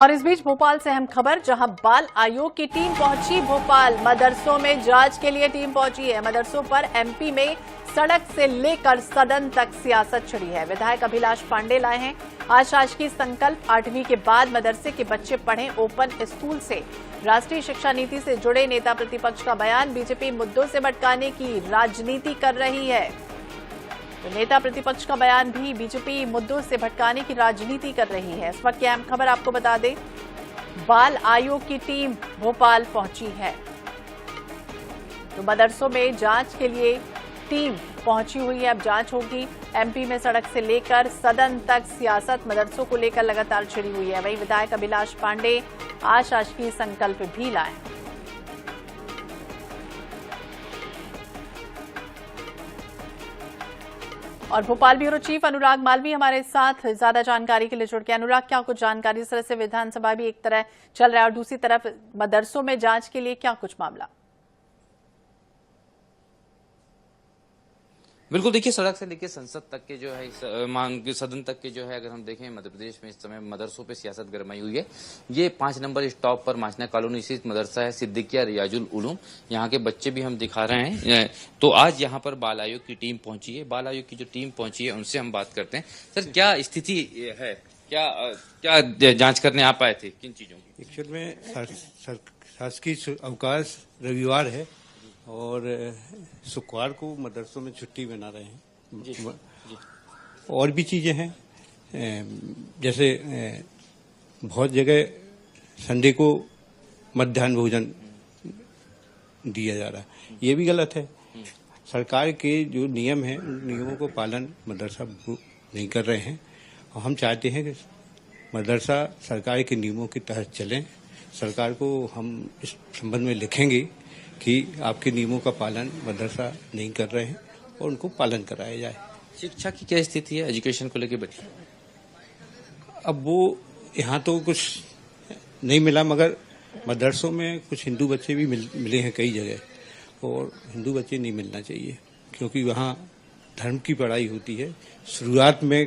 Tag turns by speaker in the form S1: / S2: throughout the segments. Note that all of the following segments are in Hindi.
S1: और इस बीच भोपाल से अहम खबर, जहां बाल आयोग की टीम पहुंची भोपाल। मदरसों में जांच के लिए टीम पहुंची है। मदरसों पर एमपी में सड़क से लेकर सदन तक सियासत छिड़ी है। विधायक अभिलाष पांडे लाए हैं आज शासकीय संकल्प। 8वीं के बाद मदरसे के बच्चे पढ़ें ओपन स्कूल से। राष्ट्रीय शिक्षा नीति से जुड़े नेता प्रतिपक्ष का बयान, बीजेपी मुद्दों से भटकाने की राजनीति कर रही है। तो नेता प्रतिपक्ष का बयान भी, बीजेपी मुद्दों से भटकाने की राजनीति कर रही है। इस वक्त की अहम खबर आपको बता दें, बाल आयोग की टीम भोपाल पहुंची है। तो मदरसों में जांच के लिए टीम पहुंची हुई है। अब जांच होगी। एमपी में सड़क से लेकर सदन तक सियासत मदरसों को लेकर लगातार छिड़ी हुई है। वहीं विधायक अभिलाष पांडे आज शासकीय संकल्प भी लाए। और भोपाल ब्यूरो चीफ अनुराग मालवीय हमारे साथ ज्यादा जानकारी के लिए जुड़ गए। अनुराग, क्या कुछ जानकारी? इस तरह से विधानसभा भी एक तरह चल रहा है और दूसरी तरफ मदरसों में जांच के लिए क्या कुछ मामला?
S2: बिल्कुल, देखिए, सड़क से लेकर संसद तक के जो है, सदन तक के जो है, अगर हम देखें मध्य प्रदेश में इस समय मदरसों पे सियासत गरमाई हुई है। ये 5 नंबर स्टॉप पर माचना कॉलोनी स्थित मदरसा है सिद्दीकिया रियाजुल उलूम। यहाँ के बच्चे भी हम दिखा रहे हैं। तो आज यहाँ पर बाल आयोग की टीम पहुंची है। बाल आयोग की जो टीम पहुंची है उनसे हम बात करते हैं। सर, क्या स्थिति है? क्या जाँच करने आप आए थे? किन चीजों की?
S3: एक्चुअल में शासकीय अवकाश रविवार है और शुक्रवार को मदरसों में छुट्टी मना रहे हैं। जी। और भी चीजें हैं, जैसे बहुत जगह संडे को मध्याह्न भोजन दिया जा रहा है। ये भी गलत है। सरकार के जो नियम हैं उन नियमों को पालन मदरसा नहीं कर रहे हैं और हम चाहते हैं कि मदरसा सरकार के नियमों के तहत चलें। सरकार को हम इस संबंध में लिखेंगे कि आपके नियमों का पालन मदरसा नहीं कर रहे हैं और उनको पालन कराया जाए।
S2: शिक्षा की क्या स्थिति है एजुकेशन को लेकर बच्चे?
S3: अब वो यहाँ तो कुछ नहीं मिला, मगर मदरसों में कुछ हिंदू बच्चे भी मिले हैं कई जगह, और हिंदू बच्चे नहीं मिलना चाहिए क्योंकि वहाँ धर्म की पढ़ाई होती है। शुरुआत में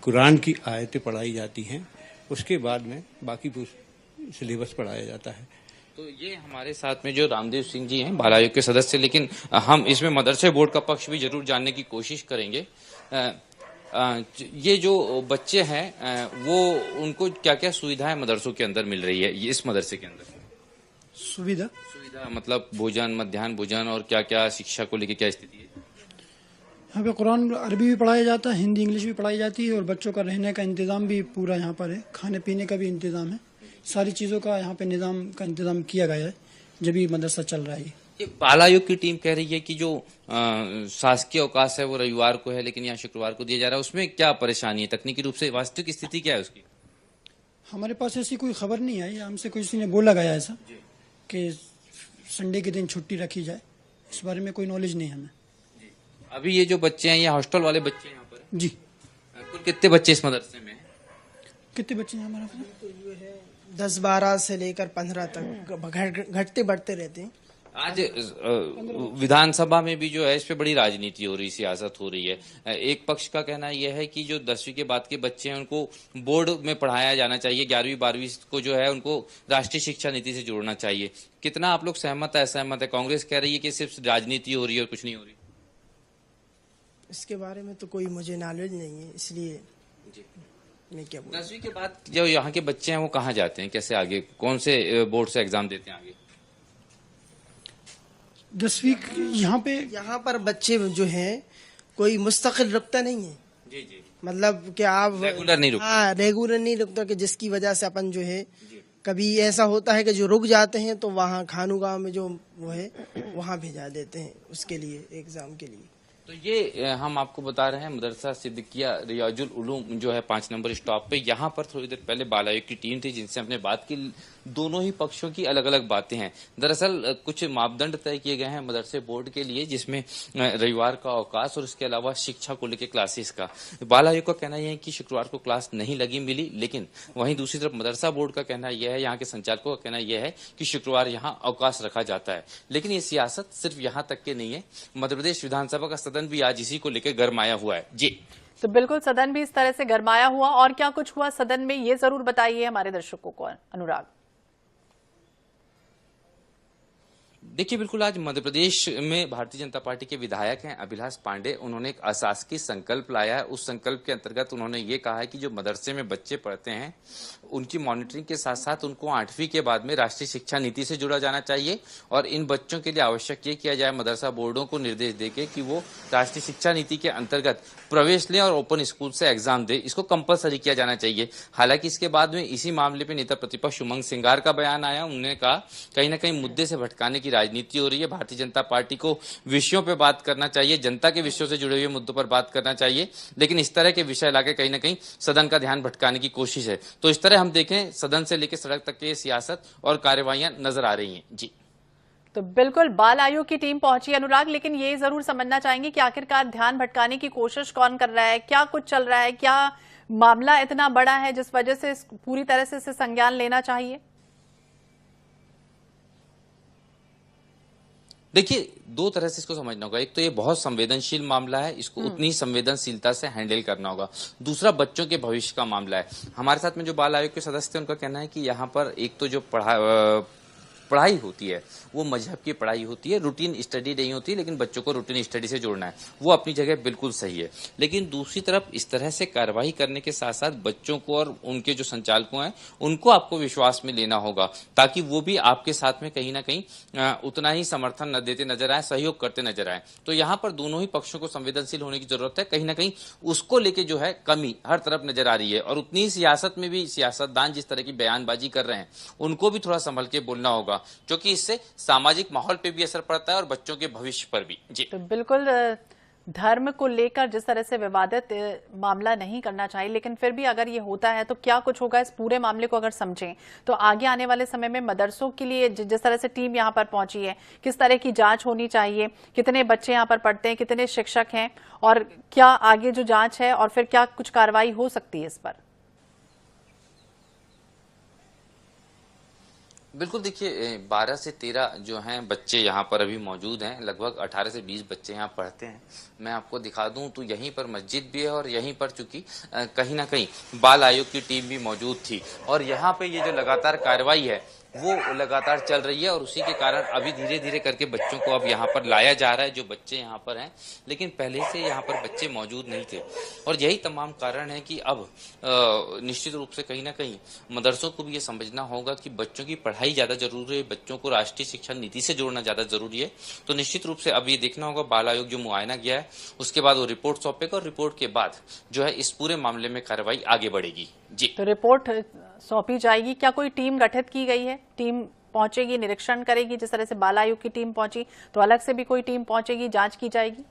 S3: कुरान की आयतें पढ़ाई जाती हैं, उसके बाद में बाकी सिलेबस पढ़ाया जाता है।
S2: तो ये हमारे साथ में जो रामदेव सिंह जी हैं, बाल आयोग के सदस्य, लेकिन हम इसमें मदरसे बोर्ड का पक्ष भी जरूर जानने की कोशिश करेंगे। ये जो बच्चे हैं वो उनको क्या क्या सुविधाएं मदरसों के अंदर मिल रही है? इस मदरसे के अंदर
S4: सुविधा
S2: मतलब भोजन, मध्याह्न भोजन, और क्या क्या शिक्षा को लेकर क्या स्थिति है?
S4: यहाँ पे कुरान अरबी भी पढ़ाया जाता है, हिंदी इंग्लिश भी पढ़ाई जाती है और बच्चों का रहने का इंतजाम भी पूरा यहाँ पर है। खाने पीने का भी इंतजाम है। सारी चीजों का यहाँ पे निजाम का इंतजाम किया गया है जब भी मदरसा चल रहा है।
S2: ये बाल आयोग की टीम कह रही है कि जो शासकीय अवकाश है वो रविवार को है, लेकिन यहाँ शुक्रवार को दिया जा रहा है। उसमें क्या परेशानी है? तकनीकी रूप से वास्तविक स्थिति क्या है उसकी?
S4: हमारे पास ऐसी कोई खबर नहीं आई। हमसे किसी ने बोला गया ऐसा कि संडे के दिन छुट्टी रखी जाए। इस बारे में कोई नॉलेज नहीं हमें।
S2: अभी ये जो बच्चे हैं, ये हॉस्टल वाले बच्चे हैं यहाँ पर?
S4: जी।
S2: कुल कितने बच्चे इस मदरसे में?
S4: कितने बच्चे हैं हमारे पास?
S5: 10-12 से लेकर 15 तक घटते बढ़ते रहते हैं।
S2: आज विधानसभा में भी जो है इस पे बड़ी राजनीति हो रही, सियासत हो रही है। एक पक्ष का कहना यह है कि जो 10वीं के बाद के बच्चे हैं उनको बोर्ड में पढ़ाया जाना चाहिए, 11वीं 12वीं को जो है उनको राष्ट्रीय शिक्षा नीति से जोड़ना चाहिए। कितना आप लोग सहमत है, असहमत है? कांग्रेस कह रही है कि सिर्फ राजनीति हो रही है और कुछ नहीं हो रही।
S5: इसके बारे में तो कोई मुझे नॉलेज नहीं है, इसलिए मैं क्या बोलूं।
S2: 10वीं के बाद जो यहाँ के बच्चे हैं वो कहाँ जाते हैं, कैसे आगे, कौन से बोर्ड से एग्जाम देते हैं आगे?
S4: 10वीं यहाँ
S5: पर बच्चे जो हैं कोई मुस्तकिल रुकता नहीं है।
S2: जी जी।
S5: मतलब कि आप
S2: रेगुलर नहीं रुकता।
S5: हाँ, रेगुलर नहीं रुकता, कि जिसकी वजह से अपन जो है कभी ऐसा होता है कि जो रुक जाते हैं तो वहाँ खानूगांव में जो वो है वहाँ भेजा देते हैं उसके लिए, एग्जाम के लिए।
S2: तो ये हम आपको बता रहे हैं मदरसा सिद्दीकिया रियाजुल उलूम जो है 5 नंबर स्टॉप पे। यहाँ पर थोड़ी देर पहले बाल आयोग की टीम थी जिनसे हमने बात की। दोनों ही पक्षों की अलग अलग बातें हैं। दरअसल कुछ मापदंड तय किए गए हैं मदरसे बोर्ड के लिए, जिसमें रविवार का अवकाश और इसके अलावा शिक्षा को लेकर क्लासेस का। बाल आयोग का कहना यह है कि शुक्रवार को क्लास नहीं लगी मिली, लेकिन वहीं दूसरी तरफ मदरसा बोर्ड का कहना यह है, यहाँ के संचालकों का कहना यह है कि शुक्रवार यहाँ अवकाश रखा जाता है। लेकिन ये सियासत सिर्फ यहाँ तक के नहीं है। मध्य प्रदेश विधानसभा का सदन भी आज इसी को लेकर गरमाया हुआ है। जी।
S1: तो बिल्कुल सदन भी इस तरह से गरमाया हुआ, और क्या कुछ हुआ सदन में ये जरूर बताइए हमारे दर्शकों को अनुराग।
S2: देखिए, बिल्कुल आज मध्य प्रदेश में भारतीय जनता पार्टी के विधायक हैं अभिलाष पांडे, उन्होंने एक अशासकीय संकल्प लाया है। उस संकल्प के अंतर्गत उन्होंने ये कहा है कि जो मदरसे में बच्चे पढ़ते हैं उनकी मॉनिटरिंग के साथ साथ उनको 8वीं के बाद में राष्ट्रीय शिक्षा नीति से जुड़ा जाना चाहिए, और इन बच्चों के लिए आवश्यक ये किया जाए मदरसा बोर्डों को निर्देश देके कि वो राष्ट्रीय शिक्षा नीति के अंतर्गत प्रवेश लें और ओपन स्कूल से एग्जाम दे, इसको कंपलसरी किया जाना चाहिए। हालांकि इसके बाद में इसी मामले पे नेता प्रतिपक्ष उमंग सिंगार का बयान आया। उन्होंने कहा कहीं ना कहीं मुद्दे से भटकाने की राजनीति हो रही है। भारतीय जनता पार्टी को विषयों पे बात करना चाहिए, जनता के विषयों से जुड़े हुए मुद्दों पर बात करना चाहिए, लेकिन इस तरह के विषय लाके कहीं ना कहीं सदन का ध्यान भटकाने की कोशिश है। तो इस तरह हम देखें सदन से लेकर सड़क तक के सियासत और कार्यवाहियां नजर आ रही हैं। जी,
S1: तो बिल्कुल बाल आयोग की टीम पहुंची अनुराग, लेकिन ये जरूर समझना चाहेंगे कि आखिरकार ध्यान भटकाने की कोशिश कौन कर रहा है, क्या कुछ चल रहा है, क्या मामला इतना बड़ा है जिस वजह से पूरी तरह से इसे संज्ञान लेना चाहिए।
S2: देखिए, दो तरह से इसको समझना होगा। एक तो ये बहुत संवेदनशील मामला है, इसको उतनी ही संवेदनशीलता से हैंडल करना होगा। दूसरा बच्चों के भविष्य का मामला है। हमारे साथ में जो बाल आयोग के सदस्य थे उनका कहना है कि यहाँ पर एक तो जो पढ़ाई होती है वो मजहब की पढ़ाई होती है, रूटीन स्टडी नहीं होती, लेकिन बच्चों को रूटीन स्टडी से जोड़ना है, वो अपनी जगह बिल्कुल सही है। लेकिन दूसरी तरफ इस तरह से कार्रवाई करने के साथ साथ बच्चों को और उनके जो संचालकों हैं उनको आपको विश्वास में लेना होगा, ताकि वो भी आपके साथ में कहीं ना कहीं उतना ही समर्थन न देते नजर आए, सहयोग करते नजर आए। तो यहाँ पर दोनों ही पक्षों को संवेदनशील होने की जरूरत है। कहीं ना कहीं उसको लेके जो है कमी हर तरफ नजर आ रही है, और उतनी ही सियासत में भी सियासतदान जिस तरह की बयानबाजी कर रहे हैं उनको भी थोड़ा संभल के बोलना होगा, क्योंकि इससे सामाजिक माहौल पे भी असर पड़ता है और बच्चों के भविष्य पर भी। जी,
S1: तो बिल्कुल धर्म को लेकर जिस तरह से विवादित मामला नहीं करना चाहिए, लेकिन फिर भी अगर ये होता है तो क्या कुछ होगा, इस पूरे मामले को अगर समझें तो आगे आने वाले समय में मदरसों के लिए जिस तरह से टीम यहाँ पर पहुंची है, किस तरह की जांच होनी चाहिए, कितने बच्चे यहाँ पर पढ़ते हैं, कितने शिक्षक हैं, और क्या आगे जो जांच है और फिर क्या कुछ कार्रवाई हो सकती है इस पर।
S2: बिल्कुल, देखिए 12 से 13 जो हैं बच्चे यहाँ पर अभी मौजूद हैं, लगभग 18 से 20 बच्चे यहाँ पढ़ते हैं। मैं आपको दिखा दूं तो यहीं पर मस्जिद भी है, और यहीं पर चूंकि कहीं ना कहीं बाल आयोग की टीम भी मौजूद थी, और यहाँ पे ये जो लगातार कार्रवाई है वो लगातार चल रही है, और उसी के कारण अभी धीरे धीरे करके बच्चों को अब यहाँ पर लाया जा रहा है, जो बच्चे यहाँ पर हैं, लेकिन पहले से यहाँ पर बच्चे मौजूद नहीं थे। और यही तमाम कारण है कि अब निश्चित रूप से कहीं ना कहीं मदरसों को भी ये समझना होगा कि बच्चों की पढ़ाई ज्यादा जरूरी है, बच्चों को राष्ट्रीय शिक्षा नीति से जोड़ना ज्यादा जरूरी है। तो निश्चित रूप से अब ये देखना होगा, बाल आयोग जो मुआयना गया है उसके बाद वो रिपोर्ट सौंपेगा, और रिपोर्ट के बाद जो है इस पूरे मामले में कार्रवाई आगे बढ़ेगी। जी,
S1: तो रिपोर्ट सौंपी जाएगी, क्या कोई टीम गठित की गई है, टीम पहुंचेगी, निरीक्षण करेगी, जिस तरह से बाल आयोग की टीम पहुंची तो अलग से भी कोई टीम पहुंचेगी, जांच की जाएगी।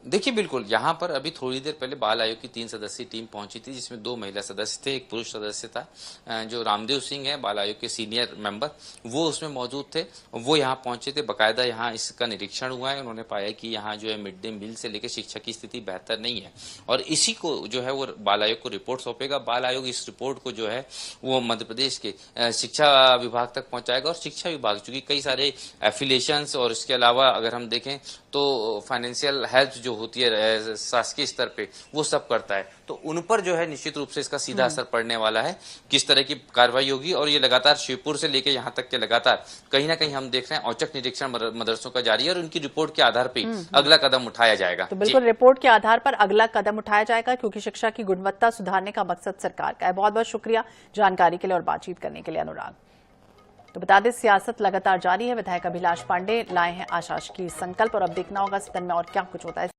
S2: देखिए, बिल्कुल यहाँ पर अभी थोड़ी देर पहले बाल आयोग की 3 सदस्यीय टीम पहुंची थी, जिसमें 2 महिला सदस्य थे, एक पुरुष सदस्य था। जो रामदेव सिंह है बाल आयोग के सीनियर मेंबर, वो उसमें मौजूद थे। वो यहाँ पहुंचे थे, बकायदा यहाँ इसका निरीक्षण हुआ है। उन्होंने पाया कि यहाँ जो है मिड डे मील से लेकर शिक्षा की स्थिति बेहतर नहीं है, और इसी को जो है वो बाल आयोग को रिपोर्ट सौंपेगा। बाल आयोग इस रिपोर्ट को जो है वो मध्य प्रदेश के शिक्षा विभाग तक पहुंचाएगा, और शिक्षा विभाग चूंकि कई सारे एफिलिएशन और इसके अलावा अगर हम देखें तो फाइनेंशियल हेल्प जो होती है शासकीय स्तर पे वो सब करता है, तो उन पर जो है निश्चित रूप से इसका सीधा असर पड़ने वाला है, किस तरह की कार्रवाई होगी। और ये लगातार शिवपुर से लेके यहाँ तक के लगातार कहीं ना कहीं हम देख रहे हैं औचक निरीक्षण मदरसों का जारी है, और उनकी रिपोर्ट के आधार पर अगला कदम उठाया जाएगा।
S1: तो बिल्कुल रिपोर्ट के आधार पर अगला कदम उठाया जाएगा, क्योंकि शिक्षा की गुणवत्ता सुधारने का मकसद सरकार का है। बहुत बहुत शुक्रिया जानकारी के लिए और बातचीत करने के लिए अनुराग। तो बता दें, सियासत लगातार जारी है। विधायक अभिलाष पांडे लाए हैं आशास की संकल्प, और अब देखना होगा सदन में और क्या कुछ होता है।